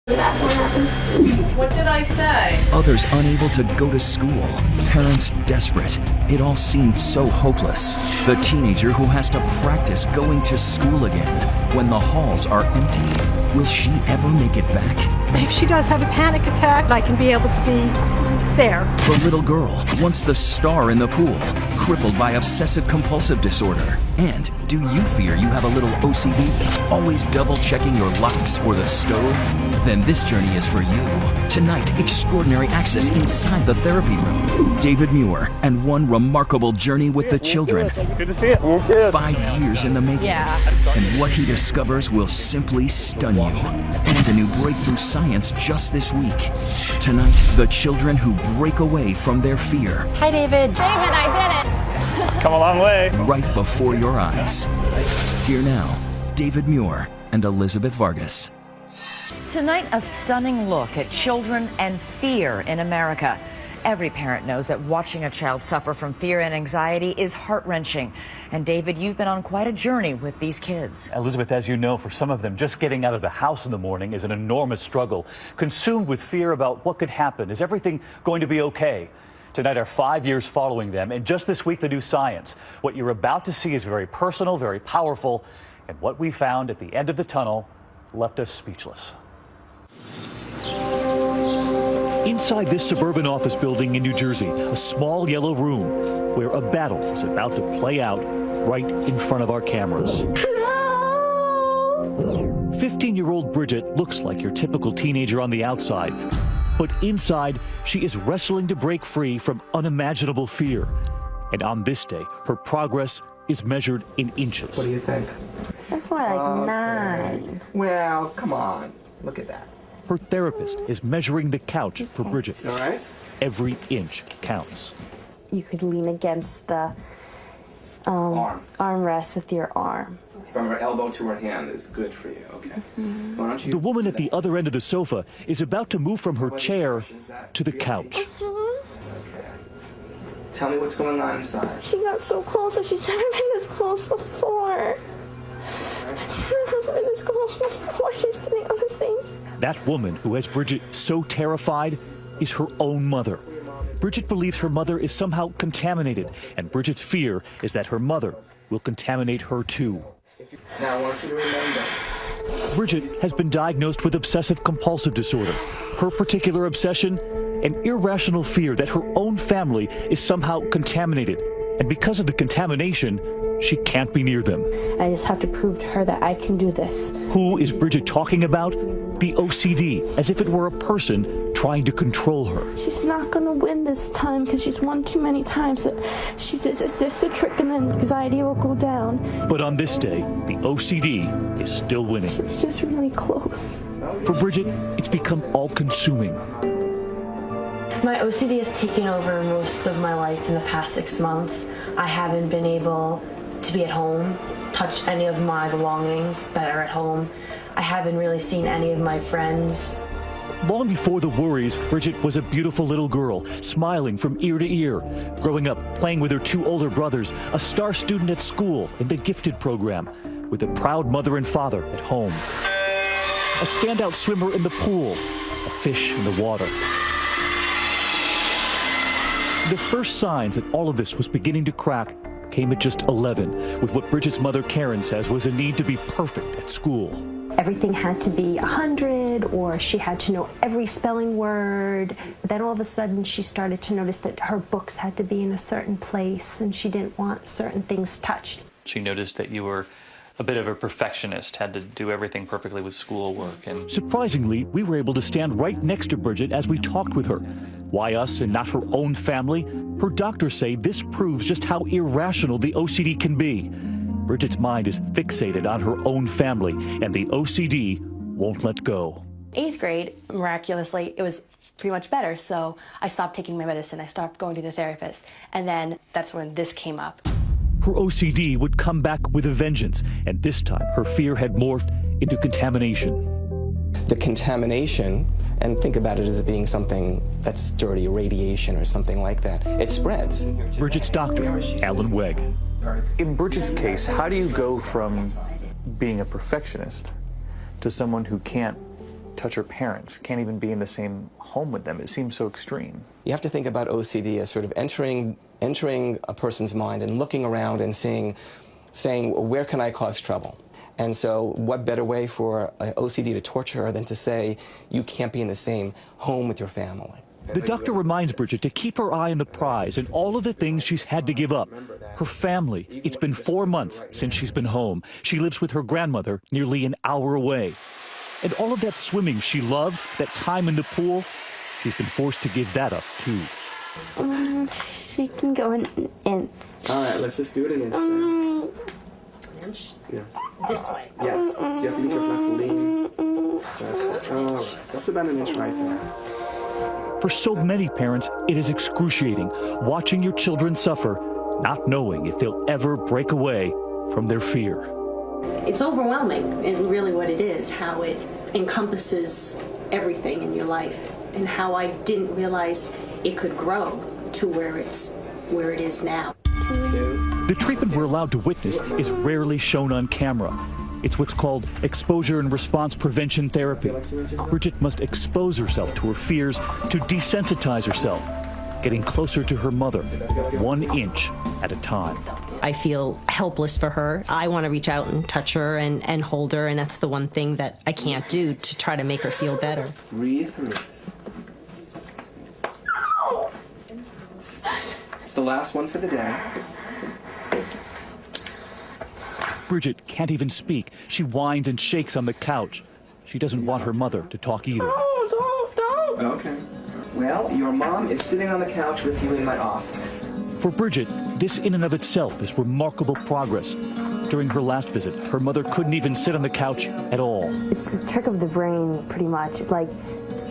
What did I say? Others unable to go to school. Parents desperate. It all seemed so hopeless. The teenager who has to practice going to school again when the halls are empty. Will she ever make it back? If she does have a panic attack, I can be able to be there. The little girl, once the star in the pool, crippled by obsessive-compulsive disorder. And do you fear you have a little OCD, always double-checking your locks or the stove? Then this journey is for you. Tonight, extraordinary access inside the therapy room. David Muir and one remarkable journey with the children. Good to see you. You too. 5 years in the making. And what he discovers will simply stun you. And a new breakthrough science just this week. Tonight, the children who break away from their fear. Hi, David. David, I did it. Come a long way. Right before your eyes. Here now, David Muir and Elizabeth Vargas. Tonight, a stunning look at children and fear in America. Every parent knows that watching a child suffer from fear and anxiety is heart-wrenching. And David, you've been on quite a journey with these kids. Elizabeth, as you know, for some of them, just getting out of the house in the morning is an enormous struggle. Consumed with fear about what could happen. Is everything going to be okay? Tonight are 5 years following them, and just this week, the new science. What you're about to see is very personal, very powerful, and what we found at the end of the tunnel left us speechless. Inside this suburban office building in New Jersey, a small yellow room where a battle is about to play out right in front of our cameras. 15-year-old Bridget looks like your typical teenager on the outside, but inside, she is wrestling to break free from unimaginable fear. And on this day, her progress is measured in inches. What do you think? That's more like 9. Well, come on. Look at that. Her therapist is measuring the couch for Bridget. All right. Every inch counts. You could lean against the armrest with your arm. From her elbow to her hand is good for you. Okay. Why don't you? The woman at the other end of the sofa is about to move from her chair to the couch. Tell me what's going on inside. She got so close and she's never been this close before. She's never been this close before. She's sitting on the same. That woman who has Bridget so terrified is her own mother. Bridget believes her mother is somehow contaminated, and Bridget's fear is that her mother will contaminate her too. Now I want you to remember. Bridget has been diagnosed with obsessive-compulsive disorder. Her particular obsession, an irrational fear that her own family is somehow contaminated. And because of the contamination, she can't be near them. I just have to prove to her that I can do this. Who is Bridget talking about? The OCD, as if it were a person trying to control her. She's not gonna win this time because she's won too many times. It's just a trick and then anxiety will go down. But on this day, the OCD is still winning. She was just really close. For Bridget, it's become all-consuming. My OCD has taken over most of my life in the past 6 months. I haven't been able to be at home, touch any of my belongings that are at home. I haven't really seen any of my friends. Long before the worries, Bridget was a beautiful little girl, smiling from ear to ear. Growing up, playing with her 2 older brothers, a star student at school in the gifted program, with a proud mother and father at home. A standout swimmer in the pool, a fish in the water. The first signs that all of this was beginning to crack came at just 11, with what Bridget's mother Karen says was a need to be perfect at school. Everything had to be 100, or she had to know every spelling word. Then all of a sudden she started to notice that her books had to be in a certain place and she didn't want certain things touched. She noticed that you were a bit of a perfectionist, had to do everything perfectly with schoolwork. And surprisingly, we were able to stand right next to Bridget as we talked with her. Why us and not her own family? Her doctors say this proves just how irrational the OCD can be. Bridget's mind is fixated on her own family, and the OCD won't let go. 8th grade, miraculously, it was pretty much better, so I stopped taking my medicine. I stopped going to the therapist, and then that's when this came up. Her OCD would come back with a vengeance, and this time her fear had morphed into contamination. The contamination, and think about it as being something that's dirty, radiation or something like that, it spreads. Bridget's doctor, Alan Wegg. in Bridget's case, how do you go from being a perfectionist to someone who can't touch her parents, can't even be in the same home with them. It seems so extreme. You have to think about OCD as sort of entering a person's mind and looking around and saying, where can I cause trouble? And so what better way for an OCD to torture her than to say, you can't be in the same home with your family? The doctor reminds Bridget to keep her eye on the prize and all of the things she's had to give up. Her family. It's been 4 months since she's been home. She lives with her grandmother nearly an hour away. And all of that swimming she loved, that time in the pool, she's been forced to give that up, too. She can go an inch. All right, let's just do it an inch then. Inch? Yeah. This way. Yes. So you have to be careful not to lean. All right. That's about an inch right there. For so many parents, it is excruciating watching your children suffer, not knowing if they'll ever break away from their fear. It's overwhelming, and really what it is, how it encompasses everything in your life, and how I didn't realize it could grow to where it is now. The treatment we're allowed to witness is rarely shown on camera. It's what's called exposure and response prevention therapy. Bridget must expose herself to her fears to desensitize herself, getting closer to her mother, 1 inch at a time. I feel helpless for her. I want to reach out and touch her and hold her, and that's the one thing that I can't do to try to make her feel better. Breathe through it. It's the last one for the day. Bridget can't even speak. She whines and shakes on the couch. She doesn't want her mother to talk either. Don't. Okay. Well, your mom is sitting on the couch with you in my office. For Bridget, this in and of itself is remarkable progress. During her last visit, her mother couldn't even sit on the couch at all. It's the trick of the brain, pretty much. It's like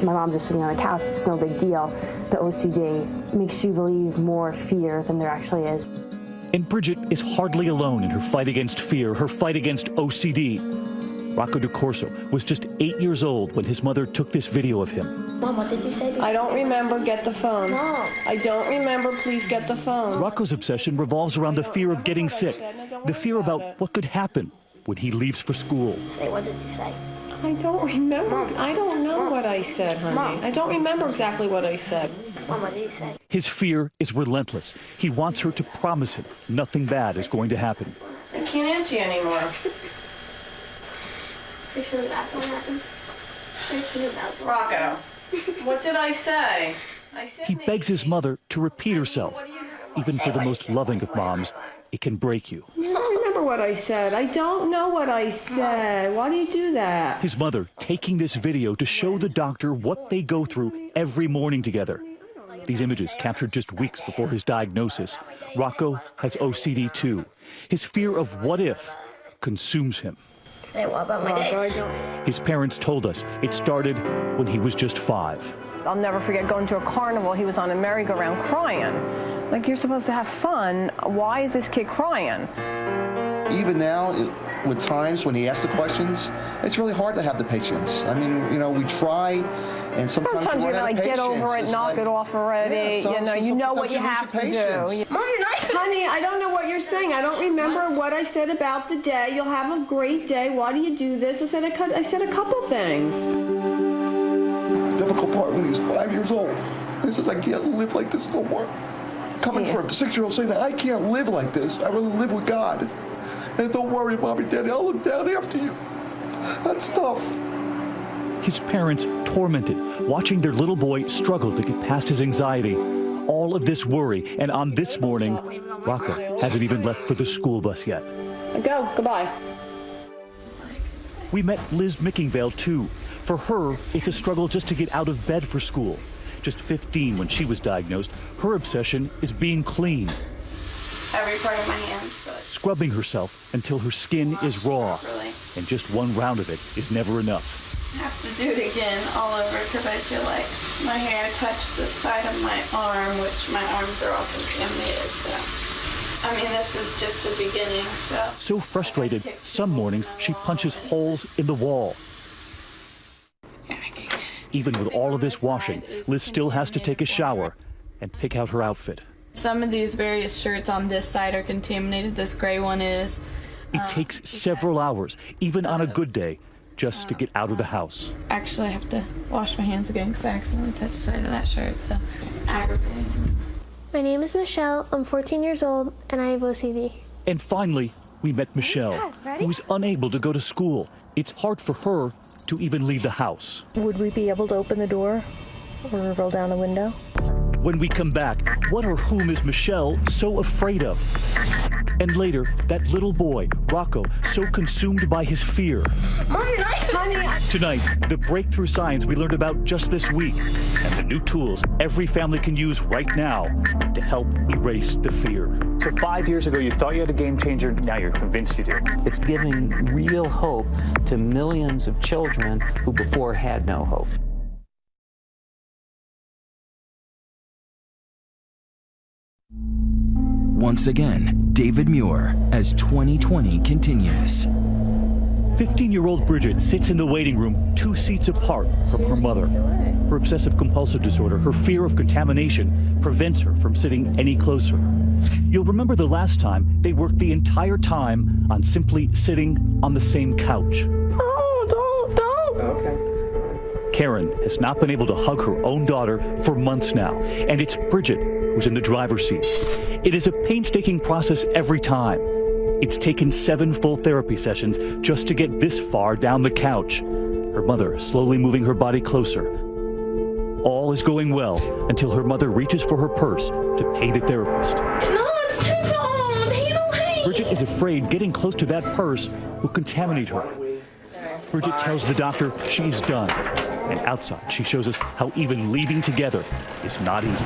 my mom just sitting on the couch. It's no big deal. The OCD makes you believe more fear than there actually is. And Bridget is hardly alone in her fight against fear, her fight against OCD. Rocco DeCorso was just 8 years old when his mother took this video of him. Mom, what did you say? I don't remember. Get the phone. Mom. I don't remember. Please get the phone. Rocco's obsession revolves around the fear of getting sick, the fear about what could happen when he leaves for school. Say, what did you say? I don't remember. Mom. I don't know Mom. what I said, honey. Mom. I don't remember exactly what I said. Mom, what did you say? His fear is relentless. He wants her to promise him nothing bad is going to happen. I can't answer you anymore. You sure that's what happened? You sure that's what Rocco, what did I say? I said He begs his mother to repeat herself. Even for the most loving of moms, it can break you. I don't remember what I said. I don't know what I said. Why do you do that? His mother taking this video to show the doctor what they go through every morning together. These images captured just weeks before his diagnosis. Rocco has OCD too. His fear of what if consumes him. Say, what about my day? His parents told us it started when he was just 5. I'll never forget going to a carnival. He was on a merry-go-round crying. Like, you're supposed to have fun. Why is this kid crying? Even now, with times when he asks the questions, it's really hard to have the patience. I mean, you know, we try, and sometimes you're like, get over it, knock it off already. Yeah, you know what you have to do. Honey, I don't know what you're saying. I don't remember what I said about the day. You'll have a great day. Why do you do this? I said a couple things. The difficult part when he was 5 years old. He says, I can't live like this no more. Coming from a 6-year-old saying, I can't live like this. I really live with God. And don't worry, Mommy, Daddy, I'll look down after you. That's tough. His parents tormented, watching their little boy struggle to get past his anxiety. All of this worry, and on this morning, Rocco hasn't even left for the school bus yet. Go. Goodbye. We met Liz Mickingvale, too. For her, it's a struggle just to get out of bed for school. Just 15 when she was diagnosed, her obsession is being clean. Every part of my hands. Scrubbing herself until her skin is raw. And just one round of it is never enough. I have to do it again all over because I feel like my hair touched the side of my arm, which my arms are all contaminated. So, I mean, this is just the beginning. So frustrated, some mornings she punches holes in the wall. Even with all of this washing, Liz still has to take a shower and pick out her outfit. Some of these various shirts on this side are contaminated. This gray one is. It takes several hours, even on a good day, just to get out of the house. Actually, I have to wash my hands again because I accidentally touched the side of that shirt, so aggravating. My name is Michelle. I'm 14 years old, and I have OCD. And finally, we met Michelle, who is unable to go to school. It's hard for her to even leave the house. Would we be able to open the door or roll down the window? When we come back, what or whom is Michelle so afraid of? And later, that little boy, Rocco, so consumed by his fear. Tonight, the breakthrough science we learned about just this week and the new tools every family can use right now to help erase the fear. So 5 years ago, you thought you had a game changer. Now you're convinced you do. It's giving real hope to millions of children who before had no hope. Once again, David Muir, as 2020 continues. 15-year-old Bridget sits in the waiting room 2 seats apart from her mother. Her obsessive-compulsive disorder, her fear of contamination, prevents her from sitting any closer. You'll remember the last time they worked the entire time on simply sitting on the same couch. Oh, don't. Okay. Karen has not been able to hug her own daughter for months now, and it's Bridget who's in the driver's seat. It is a painstaking process every time. It's taken 7 full therapy sessions just to get this far down the couch. Her mother slowly moving her body closer. All is going well until her mother reaches for her purse to pay the therapist. No, it's too long. He don't hate. Bridget is afraid getting close to that purse will contaminate her. Bridget tells the doctor she's done. And outside, she shows us how even leaving together is not easy.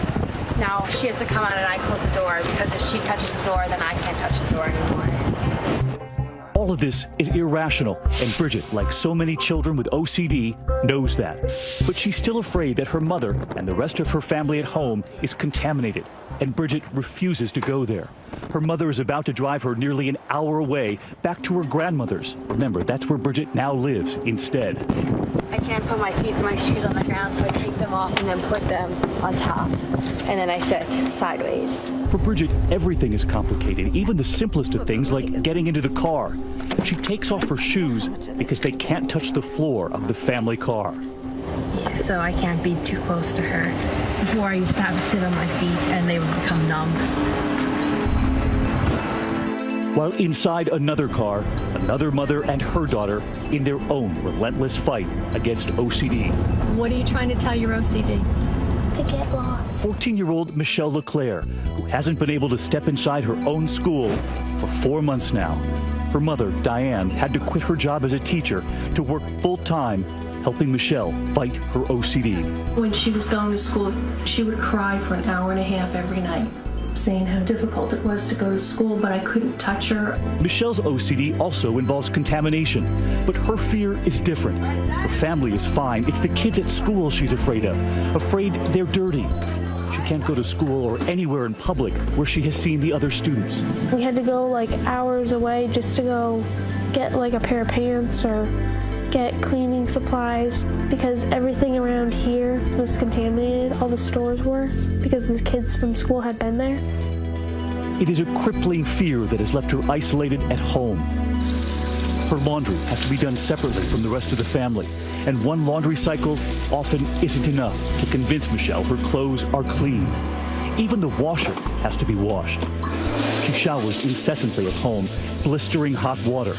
Now she has to come out and I close the door, because if she touches the door, then I can't touch the door anymore. All of this is irrational, and Bridget, like so many children with OCD, knows that. But she's still afraid that her mother and the rest of her family at home is contaminated, and Bridget refuses to go there. Her mother is about to drive her nearly an hour away back to her grandmother's. Remember, that's where Bridget now lives instead. I can't put my feet and my shoes on the ground, so I take them off and then put them on top. And then I sit sideways. For Bridget, everything is complicated, even the simplest of things like getting into the car. She takes off her shoes because they can't touch the floor of the family car. So I can't be too close to her. Before I used to have to sit on my feet and they would become numb. While inside another car, another mother and her daughter in their own relentless fight against OCD. What are you trying to tell your OCD? To get lost. 14-year-old Michelle LeClaire, who hasn't been able to step inside her own school for 4 months now. Her mother, Diane, had to quit her job as a teacher to work full-time, helping Michelle fight her OCD. When she was going to school, she would cry for an hour and a half every night, saying how difficult it was to go to school, but I couldn't touch her. Michelle's OCD also involves contamination, but her fear is different. Her family is fine. It's the kids at school she's afraid of, afraid they're dirty. She can't go to school or anywhere in public where she has seen the other students. We had to go like hours away just to go get like a pair of pants or get cleaning supplies, because everything around here was contaminated, all the stores were, because the kids from school had been there. It is a crippling fear that has left her isolated at home. Her laundry has to be done separately from the rest of the family, and one laundry cycle often isn't enough to convince Michelle her clothes are clean. Even the washer has to be washed. She showers incessantly at home, blistering hot water.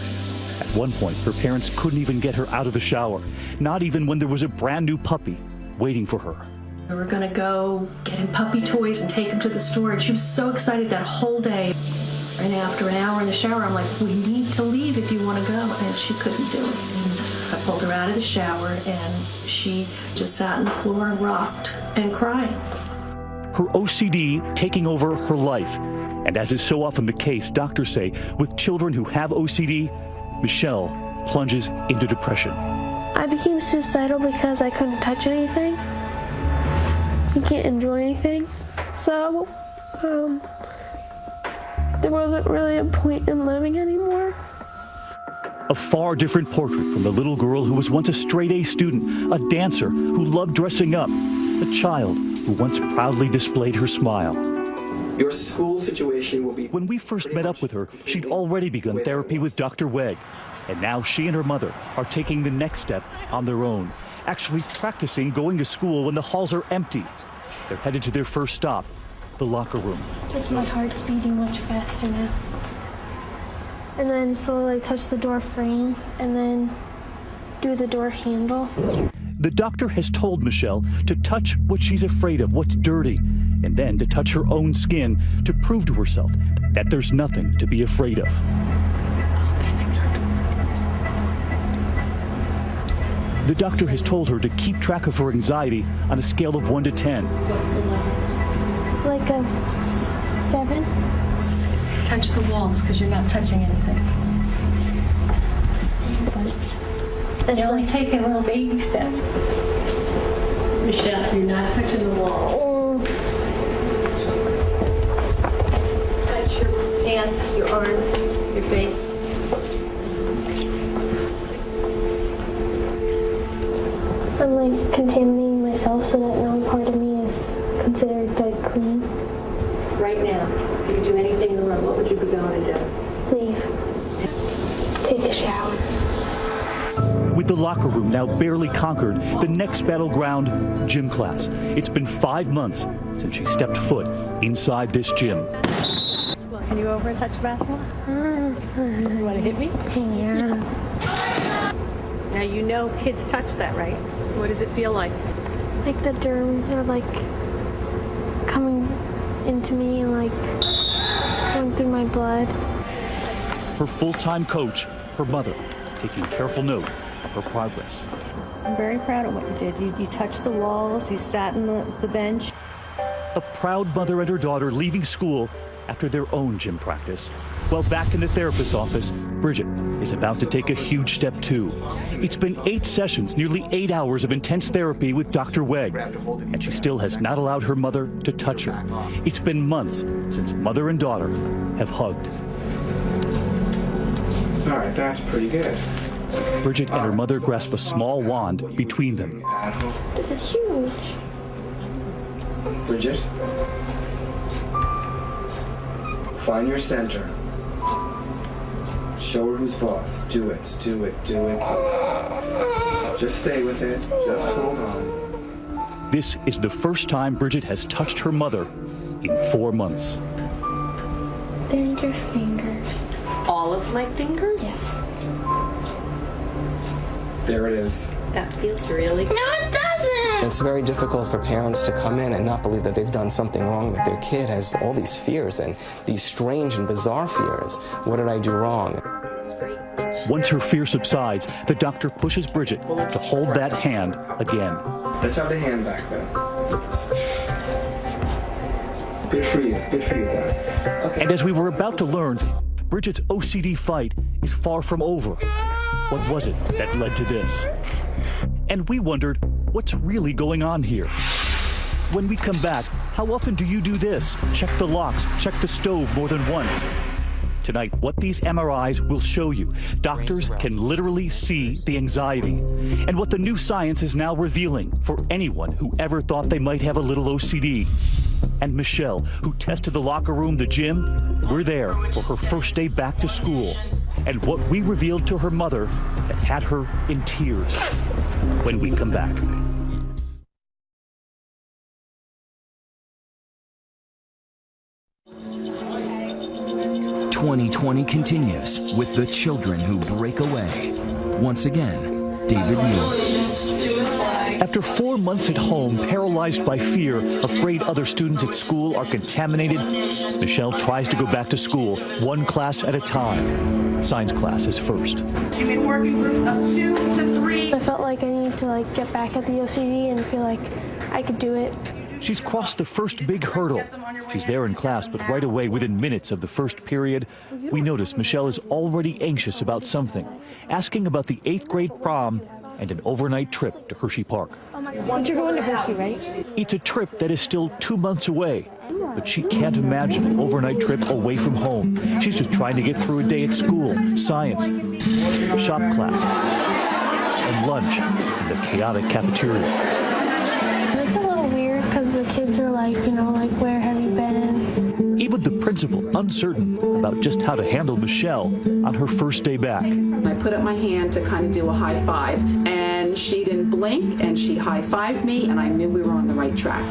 At one point, her parents couldn't even get her out of the shower, not even when there was a brand new puppy waiting for her. We were gonna go get him puppy toys and take him to the store, and she was so excited that whole day. And after an hour in the shower, I'm like, we need to leave if you want to go, and she couldn't do it. I pulled her out of the shower, and she just sat on the floor and rocked and cried. Her OCD taking over her life. And as is so often the case, doctors say, with children who have OCD, Michelle plunges into depression. I became suicidal because I couldn't touch anything. You can't enjoy anything. So, there wasn't really a point in living anymore. A far different portrait from the little girl who was once a straight-A student, a dancer who loved dressing up, a child who once proudly displayed her smile. Your school situation will be... When we first met up with her, she'd already begun therapy with Dr. Weg. And now she and her mother are taking the next step on their own, actually practicing going to school when the halls are empty. They're headed to their first stop, the locker room. Just my heart's beating much faster now. And then slowly touch the door frame and then do the door handle. The doctor has told Michelle to touch what she's afraid of, what's dirty, and then to touch her own skin to prove to herself that there's nothing to be afraid of. The doctor has told her to keep track of her anxiety on a scale of 1 to 10. Like a 7. Touch the walls because you're not touching anything. You're only taking little baby steps. Michelle, you're not touching the walls. Touch your hands, your arms, your face. I'm like contaminating myself so that no part of me is considered like clean. Right now, if you could do anything in the room, what would you be going to do? Leave. Take a shower. With the locker room now barely conquered, the next battleground, gym class. It's been 5 months since she stepped foot inside this gym. Can you go over and touch the basketball? You want to hit me? Yeah. Now you know kids touch that, right? What does it feel like? Like the germs are like coming into me and like going through my blood. Her full-time coach, her mother, taking careful note of her progress. I'm very proud of what you did. You touched the walls, you sat in the bench. A proud mother and her daughter leaving school after their own gym practice. While back in the therapist's office, Bridget is about to take a huge step too. It's been 8 sessions, nearly 8 hours of intense therapy with Dr. Weg, and she still has not allowed her mother to touch her. It's been months since mother and daughter have hugged. All right, that's pretty good. Bridget and her mother grasp a small wand between them. This is huge. Bridget, find your center. Show her who's boss. Do it, do it, do it. Just stay with it. Just hold on. This is the first time Bridget has touched her mother in 4 months. Bend your fingers. All of my fingers? Yes. There it is. That feels really good. No, it doesn't! It's very difficult for parents to come in and not believe that they've done something wrong, that their kid has all these fears and these strange and bizarre fears. What did I do wrong? Once her fear subsides, the doctor pushes Bridget to hold that hand again. Let's have the hand back then. Good for you. Good for you, boy. Okay. And as we were about to learn, Bridget's OCD fight is far from over. What was it that led to this? And we wondered, what's really going on here? When we come back, how often do you do this? Check the locks, check the stove more than once. Tonight, what these MRIs will show you. Doctors can literally see the anxiety. And what the new science is now revealing for anyone who ever thought they might have a little OCD. And Michelle, who tested the locker room, the gym, we're there for her first day back to school. And what we revealed to her mother that had her in tears when we come back. 2020 continues with the children who break away. Once again, David Muir. After 4 months at home, paralyzed by fear, afraid other students at school are contaminated, Michelle tries to go back to school, 1 class at a time. Science class is first. You mean working groups of 2 to 3? I felt like I needed to get back at the OCD and feel like I could do it. She's crossed the first big hurdle. She's there in class, but right away, within minutes of the first period, we notice Michelle is already anxious about something, asking about the 8th grade prom and an overnight trip to Hershey Park. But you're going to Hershey, right? It's a trip that is still 2 months away, but she can't imagine an overnight trip away from home. She's just trying to get through a day at school, science, shop class, and lunch in the chaotic cafeteria. It's a little weird because the kids are like, where have you been? Even the principal, uncertain, about just how to handle Michelle on her first day back. I put up my hand to kind of do a high five, and she didn't blink, and she high-fived me, and I knew we were on the right track.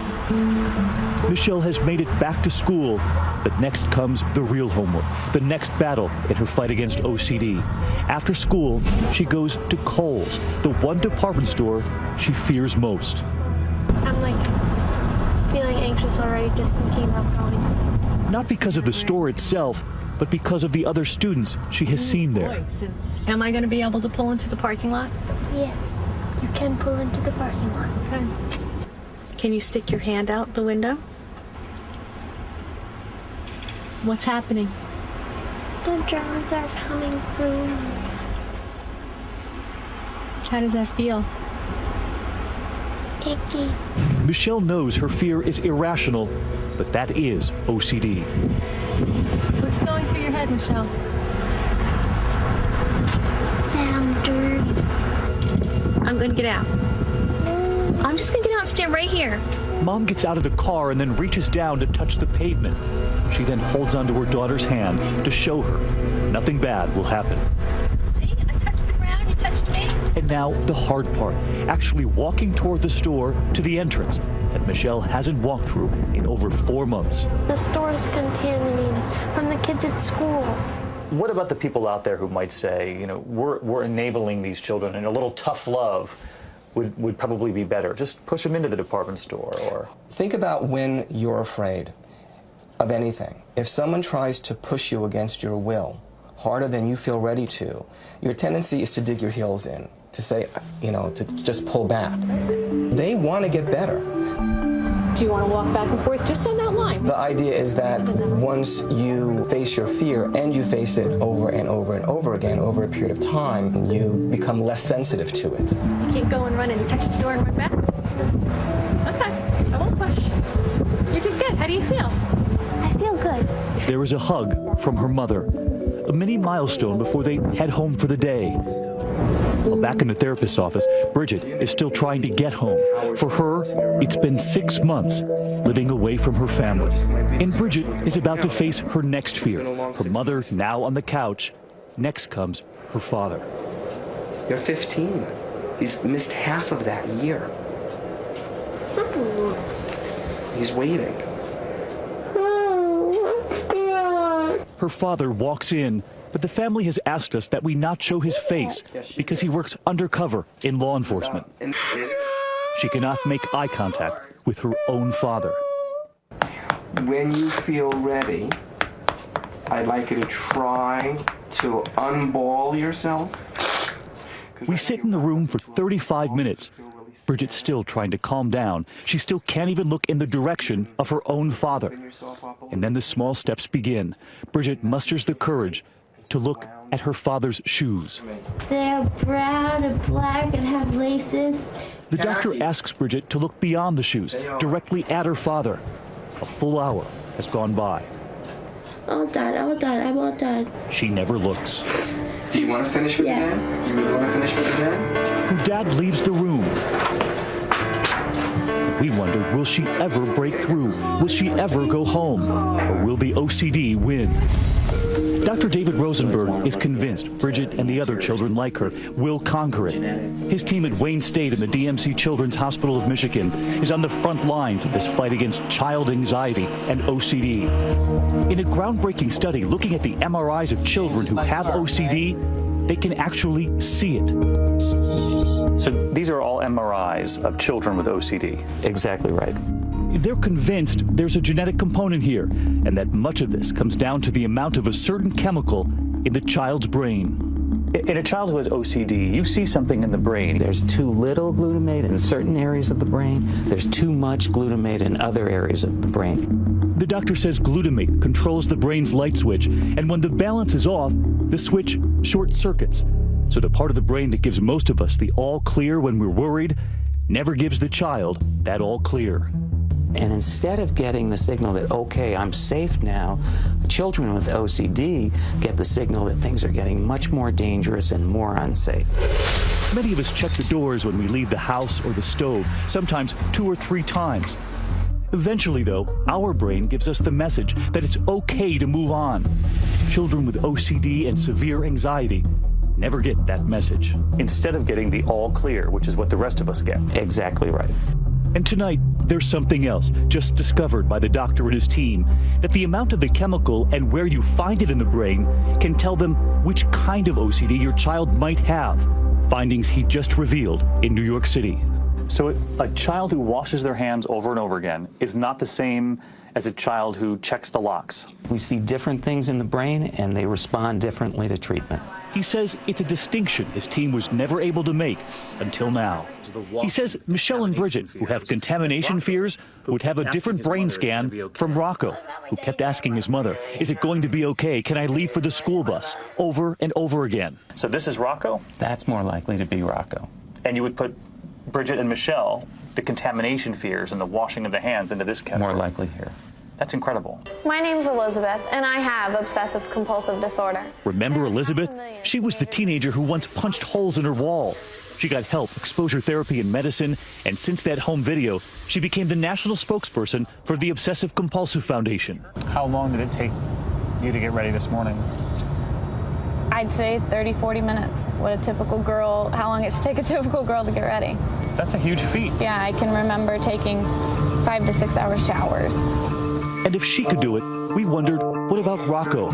Michelle has made it back to school, but next comes the real homework, the next battle in her fight against OCD. After school, she goes to Kohl's, the one department store she fears most. I'm like feeling anxious already just thinking about going. Not because of the store itself, but because of the other students she has seen there. Am I going to be able to pull into the parking lot? Yes, you can pull into the parking lot. Okay. Can you stick your hand out the window? What's happening? The drones are coming through. How does that feel? Icky. Michelle knows her fear is irrational, but that is OCD. What's going through your head, Michelle? That I'm dirty. I'm going to get out. I'm just going to get out and stand right here. Mom gets out of the car and then reaches down to touch the pavement. She then holds onto her daughter's hand to show her nothing bad will happen. See, I touched the ground, you touched me. And now the hard part, actually walking toward the store to the entrance that Michelle hasn't walked through in over 4 months. The store is contaminated from the kids at school. What about the people out there who might say, you know, we're enabling these children and a little tough love would probably be better? Just push them into the department store or... Think about when you're afraid of anything. If someone tries to push you against your will, harder than you feel ready to, your tendency is to dig your heels in, to say, you know, to just pull back. They want to get better. Do you want to walk back and forth just on that line? The idea is that once you face your fear and you face it over and over and over again over a period of time, you become less sensitive to it. You can't go and run and touch the door and run back? Okay, I won't push. You did good. How do you feel? I feel good. There is a hug from her mother, a mini milestone before they head home for the day. Well, back in the therapist's office, Bridget is still trying to get home. For her, it's been 6 months living away from her family. And Bridget is about to face her next fear. Her mother now on the couch. Next comes her father. You're 15. He's missed half of that year. He's waiting. Her father walks in, but the family has asked us that we not show his face because he works undercover in law enforcement. She cannot make eye contact with her own father. When you feel ready, I'd like you to try to unball yourself. We sit in the room for 35 minutes. Bridget's still trying to calm down. She still can't even look in the direction of her own father. And then the small steps begin. Bridget musters the courage to look at her father's shoes. They're brown and black and have laces. The doctor asks Bridget to look beyond the shoes, directly at her father. A full hour has gone by. All done, I'm all done. She never looks. Do you want to finish with the dad? You really want to finish with the dad? Her dad leaves the room. We wonder, will she ever break through? Will she ever go home? Or will the OCD win? Dr. David Rosenberg is convinced Bridget and the other children like her will conquer it. His team at Wayne State and the DMC Children's Hospital of Michigan is on the front lines of this fight against child anxiety and OCD. In a groundbreaking study looking at the MRIs of children who have OCD, they can actually see it. So these are all MRIs of children with OCD. Exactly right. They're convinced there's a genetic component here, and that much of this comes down to the amount of a certain chemical in the child's brain. In a child who has OCD, you see something in the brain. There's too little glutamate in certain areas of the brain. There's too much glutamate in other areas of the brain. The doctor says glutamate controls the brain's light switch, and when the balance is off, the switch short circuits. So the part of the brain that gives most of us the all clear when we're worried never gives the child that all clear. And instead of getting the signal that, okay, I'm safe now, children with OCD get the signal that things are getting much more dangerous and more unsafe. Many of us check the doors when we leave the house or the stove, sometimes 2 or 3 times. Eventually, though, our brain gives us the message that it's okay to move on. children with OCD and severe anxiety never get that message. Instead of getting the all clear, which is what the rest of us get. Exactly right. And tonight, there's something else just discovered by the doctor and his team, that the amount of the chemical and where you find it in the brain can tell them which kind of OCD your child might have. Findings he just revealed in New York City. So a child who washes their hands over and over again is not the same as a child who checks the locks. We see different things in the brain, and they respond differently to treatment. He says it's a distinction his team was never able to make until now. He says Michelle and Bridget, who have contamination fears, would have a different brain scan from Rocco, who kept asking his mother, is it going to be okay? Can I leave for the school bus? Over and over again. So this is Rocco? That's more likely to be Rocco. And you would put Bridget and Michelle, the contamination fears and the washing of the hands, into this category. More likely here. That's incredible. My name's Elizabeth, and I have obsessive compulsive disorder. Remember Elizabeth? She was the teenager who once punched holes in her wall. She got help, exposure therapy, and medicine, and since that home video, she became the national spokesperson for the Obsessive Compulsive Foundation. How long did it take you to get ready this morning? I'd say 30, 40 minutes. What a typical girl, how long it should take a typical girl to get ready. That's a huge feat. Yeah, I can remember taking 5 to 6 hour showers. And if she could do it, we wondered, what about Rocco?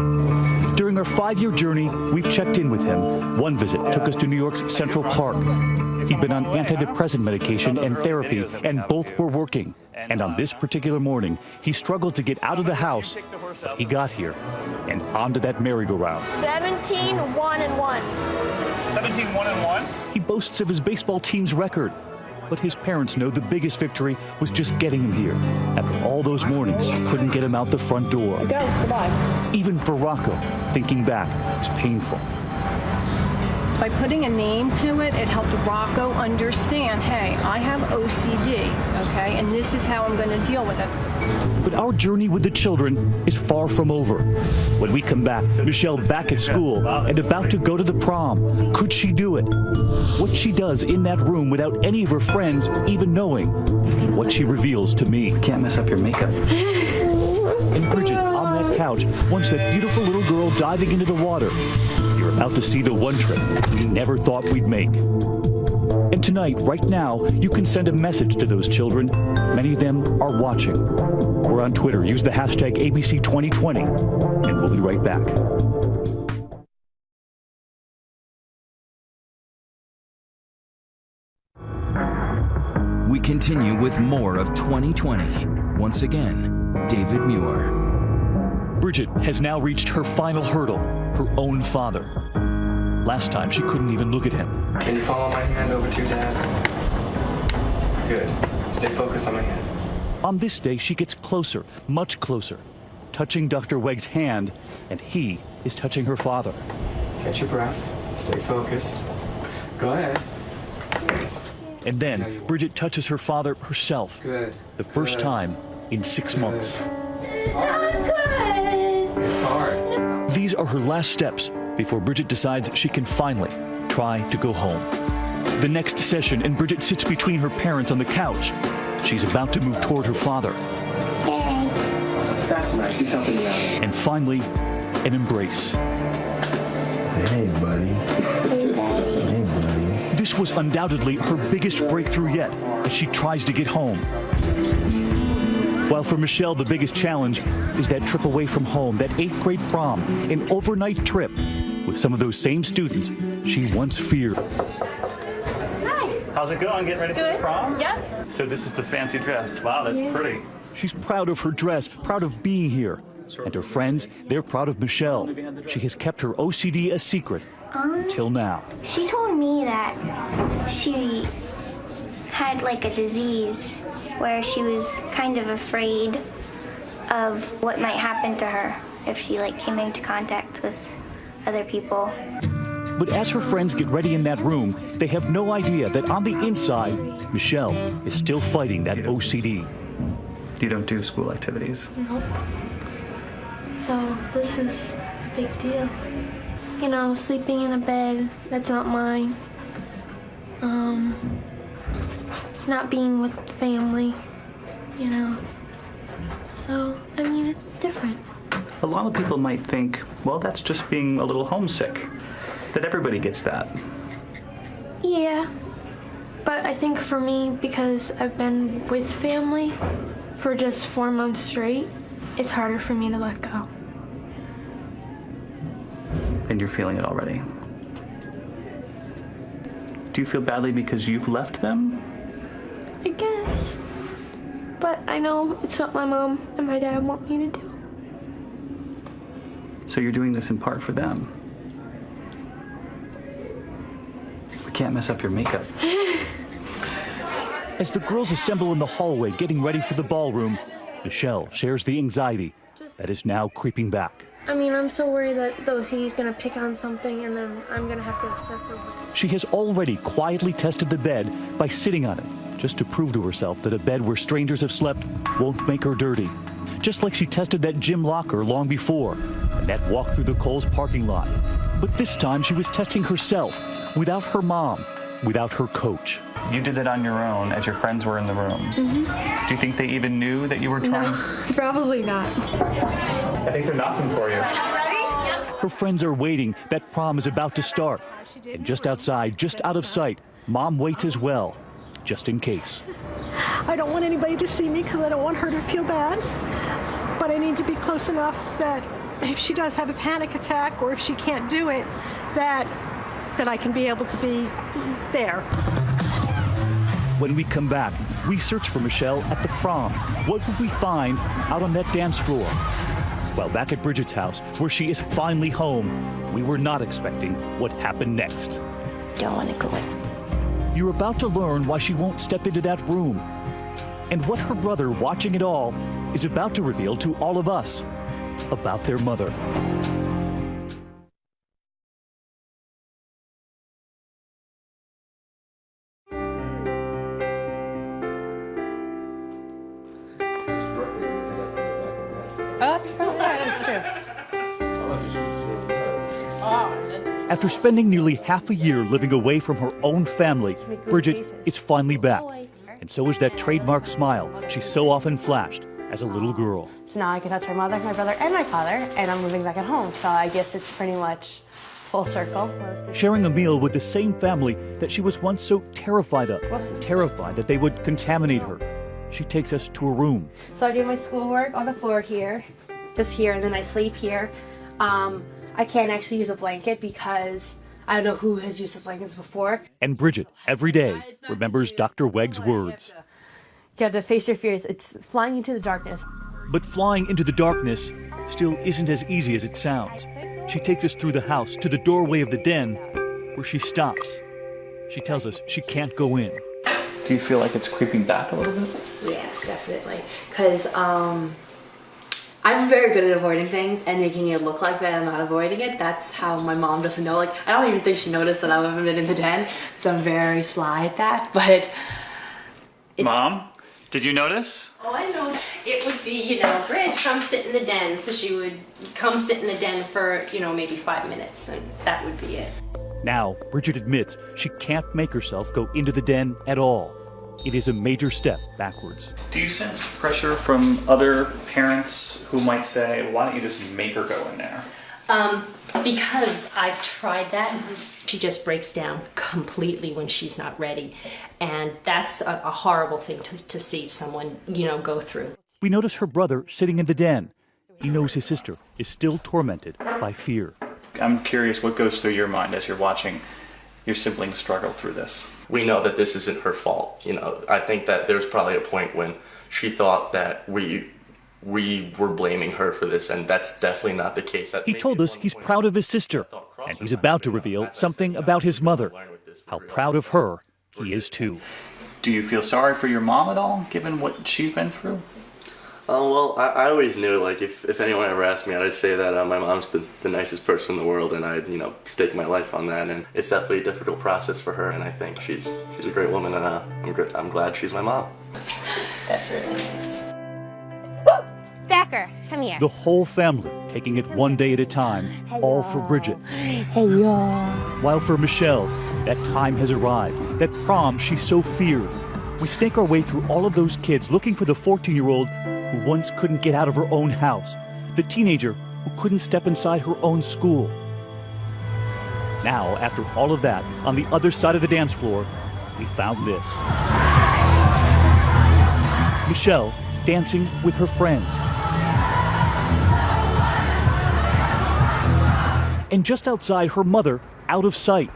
During our 5-year journey, we've checked in with him. One visit took us to New York's Central Park. He'd been on antidepressant medication and therapy, and both were working. And on this particular morning, he struggled to get out of the house, but he got here and onto that merry-go-round. 17-1-1. 17-1-1? He boasts of his baseball team's record, but his parents know the biggest victory was just getting him here. After all those mornings, couldn't get him out the front door. Go, goodbye. Even for Rocco, thinking back is painful. By putting a name to it, it helped Rocco understand, hey, I have OCD, okay, and this is how I'm going to deal with it. But our journey with the children is far from over. When we come back, Michelle back at school and about to go to the prom. Could she do it? What she does in that room without any of her friends even knowing. What she reveals to me. Can't mess up your makeup. And Bridget, on that couch, watched that beautiful little girl diving into the water. You're about to see the one trip we never thought we'd make. And tonight, right now, you can send a message to those children. Many of them are watching. We're on Twitter. Use the hashtag ABC2020, and we'll be right back. We continue with more of 2020. Once again, David Muir. Bridget has now reached her final hurdle, her own father. Last time, she couldn't even look at him. Can you follow my hand over to your dad? Good. Stay focused on my hand. On this day, she gets closer, much closer, touching Dr. Wegg's hand, and he is touching her father. Catch your breath. Stay focused. Go ahead. And then, Bridget touches her father herself. Good. The first time in 6 months. It's hard. These are her last steps before Bridget decides she can finally try to go home. The next session, and Bridget sits between her parents on the couch. She's about to move toward her father. That's nice. He's helping you out. And finally, an embrace. Hey, buddy. Hey, buddy. Hey, buddy. This was undoubtedly her biggest breakthrough yet as she tries to get home. While for Michelle, the biggest challenge is that trip away from home, that 8th grade prom, an overnight trip with some of those same students she once feared. Hi. How's it going? Getting ready for the prom? Yep. So this is the fancy dress. Wow, that's pretty. She's proud of her dress, proud of being here. And her friends, they're proud of Michelle. She has kept her OCD a secret until now. She told me that she had like a disease where she was kind of afraid of what might happen to her if she like came into contact with other people. But as her friends get ready in that room, they have no idea that on the inside, Michelle is still fighting that OCD. You don't do school activities. Nope. So this is a big deal. You know, sleeping in a bed that's not mine. Not being with family, you know. So, I mean, it's different. A lot of people might think, well, that's just being a little homesick, that everybody gets that. Yeah, but I think for me, because I've been with family for just 4 months straight, it's harder for me to let go. And you're feeling it already. Do you feel badly because you've left them? I guess. But I know it's what my mom and my dad want me to do. So you're doing this in part for them. We can't mess up your makeup. As the girls assemble in the hallway getting ready for the ballroom, Michelle shares the anxiety that is now creeping back. I mean, I'm so worried that the OCD is going to pick on something and then I'm going to have to obsess over it. She has already quietly tested the bed by sitting on it, just to prove to herself that a bed where strangers have slept won't make her dirty. Just like she tested that gym locker long before, and that walk through the Kohl's parking lot. But this time she was testing herself, without her mom, without her coach. You did that on your own as your friends were in the room. Mm-hmm. Do you think they even knew that you were trying? No, probably not. I think they're knocking for you. Her friends are waiting. That prom is about to start. And just outside, just out of sight, Mom waits as well, just in case. I don't want anybody to see me because I don't want her to feel bad. But I need to be close enough that if she does have a panic attack or if she can't do it, that I can be able to be there. When we come back, we search for Michelle at the prom. What will we find out on that dance floor? While back at Bridget's house, where she is finally home, we were not expecting what happened next. Don't want to go in. You're about to learn why she won't step into that room, and what her brother, watching it all, is about to reveal to all of us about their mother. After spending nearly half a year living away from her own family, Bridget is finally back. And so is that trademark smile she so often flashed as a little girl. So now I can touch my mother, my brother, and my father, and I'm living back at home. So I guess it's pretty much full circle. Sharing a meal with the same family that she was once so terrified of, terrified that they would contaminate her. She takes us to a room. So I do my schoolwork on the floor here, just here, and then I sleep here. I can't actually use a blanket because I don't know who has used the blankets before. And Bridget, every day, remembers Dr. Wegg's words. You have to face your fears. It's flying into the darkness. But flying into the darkness still isn't as easy as it sounds. She takes us through the house to the doorway of the den, where she stops. She tells us she can't go in. Do you feel like it's creeping back a little bit? Yeah, definitely. Because I'm very good at avoiding things and making it look like that I'm not avoiding it. That's how my mom doesn't know. Like, I don't even think she noticed that I haven't been in the den, because I'm very sly at that. But Mom, did you notice? Oh, I know. It would be, Bridge, come sit in the den. So she would come sit in the den for, maybe 5 minutes, and that would be it. Now, Bridget admits she can't make herself go into the den at all. It is a major step backwards. Do you sense pressure from other parents who might say, why don't you just make her go in there? Because I've tried that. She just breaks down completely when she's not ready. And that's a horrible thing to see someone, go through. We notice her brother sitting in the den. He knows his sister is still tormented by fear. I'm curious what goes through your mind as you're watching your siblings struggle through this. We know that this isn't her fault. I think that there's probably a point when she thought that we were blaming her for this, and that's definitely not the case. He told us he's proud of his sister, and he's about to reveal something about his mother. How proud of her he is too. Do you feel sorry for your mom at all, given what she's been through? Well, I always knew, if anyone ever asked me, I'd say that my mom's the nicest person in the world, and I'd, stake my life on that. And it's definitely a difficult process for her, and I think she's a great woman, and I'm glad she's my mom. That's really nice. Thacker, come here. The whole family taking it one day at a time, all for Bridget. Hey, y'all. While for Michelle, that time has arrived, that prom she so feared. We snake our way through all of those kids looking for the 14-year-old who once couldn't get out of her own house, the teenager who couldn't step inside her own school. Now, after all of that, on the other side of the dance floor, we found this. Michelle dancing with her friends. And just outside, her mother out of sight,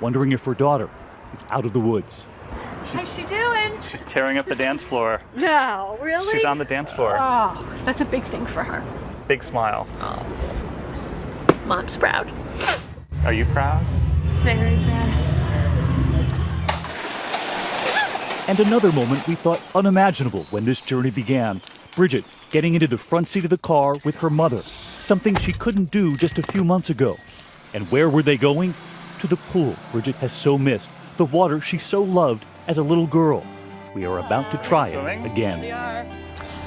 wondering if her daughter is out of the woods. How's she doing? She's tearing up the dance floor. No, really? She's on the dance floor. Oh, that's a big thing for her. Big smile. Oh. Mom's proud. Are you proud? Very proud. And another moment we thought unimaginable when this journey began. Bridget getting into the front seat of the car with her mother, something she couldn't do just a few months ago. And where were they going? To the pool Bridget has so missed, the water she so loved as a little girl. We are about to try it again.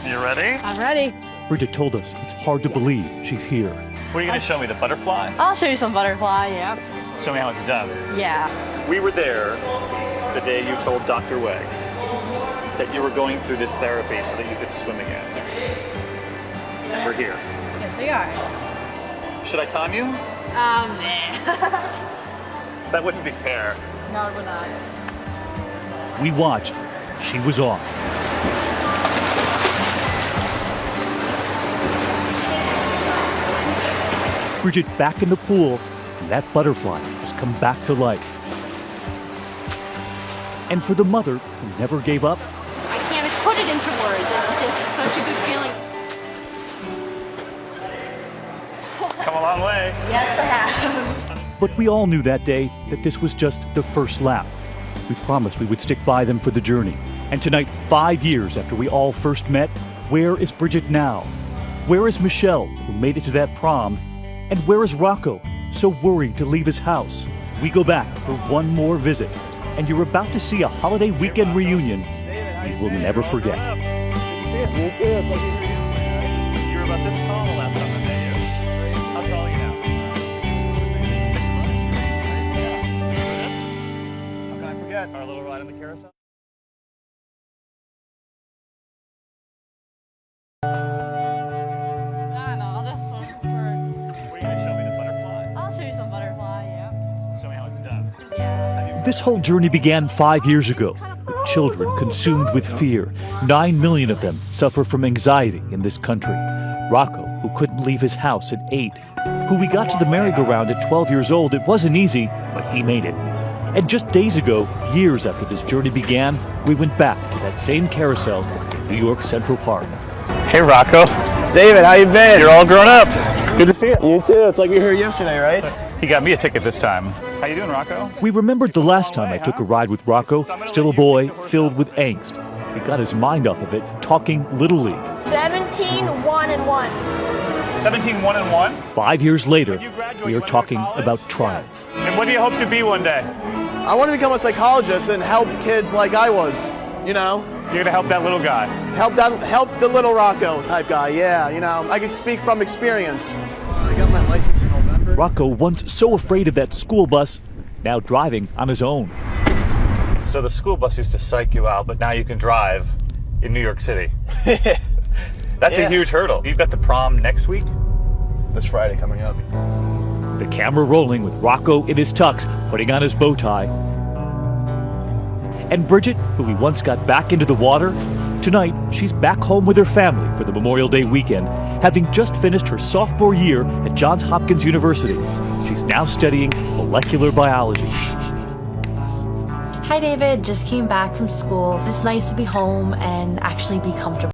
You ready? I'm ready. Bridget told us it's hard to believe she's here. What are you going to show me, the butterfly? I'll show you some butterfly, yeah. Show me how it's done. Yeah. We were there the day you told Dr. Wegg that you were going through this therapy so that you could swim again. And we're here. Yes, we are. Should I time you? Nah. That wouldn't be fair. No, we're not. We watched. She was off. Bridget back in the pool, and that butterfly has come back to life. And for the mother who never gave up, I can't put it into words. It's just such a good feeling. Come a long way. Yes, I have. but we all knew that day that this was just the first lap. We promised we would stick by them for the journey. And tonight, 5 years after we all first met, where is Bridget now? Where is Michelle, who made it to that prom? And where is Rocco, so worried to leave his house? We go back for one more visit, and you're about to see a holiday weekend reunion we will never forget. You were about this tall the last time I met you. How tall are you now? How can I forget? Our little ride on the carousel? This whole journey began 5 years ago, with children consumed with fear. 9 million of them suffer from anxiety in this country. Rocco, who couldn't leave his house at 8, who we got to the merry-go-round at 12 years old. It wasn't easy, but he made it. And just days ago, years after this journey began, we went back to that same carousel in New York Central Park. Hey, Rocco. David, how you been? You're all grown up. Good to see you. You too. It's like we were here yesterday, right? He got me a ticket this time. How you doing, Rocco? We remembered the last time I took a ride with Rocco, still a boy, filled with angst. He got his mind off of it, talking Little League. 17-1-1. 17-1-1? 5 years later, we are talking about triumph. And what do you hope to be one day? I want to become a psychologist and help kids like I was, you know? You're going to help that little guy? Help the little Rocco type guy, yeah, you know? I can speak from experience. I got my license in November. Rocco, once so afraid of that school bus, now driving on his own. So the school bus used to psych you out, but now you can drive in New York City. That's a huge hurdle. You've got the prom next week? This Friday coming up. The camera rolling with Rocco in his tux, putting on his bow tie. And Bridget, who we once got back into the water, tonight she's back home with her family for the Memorial Day weekend, having just finished her sophomore year at Johns Hopkins University. She's now studying molecular biology. Hi, David. Just came back from school. It's nice to be home and actually be comfortable.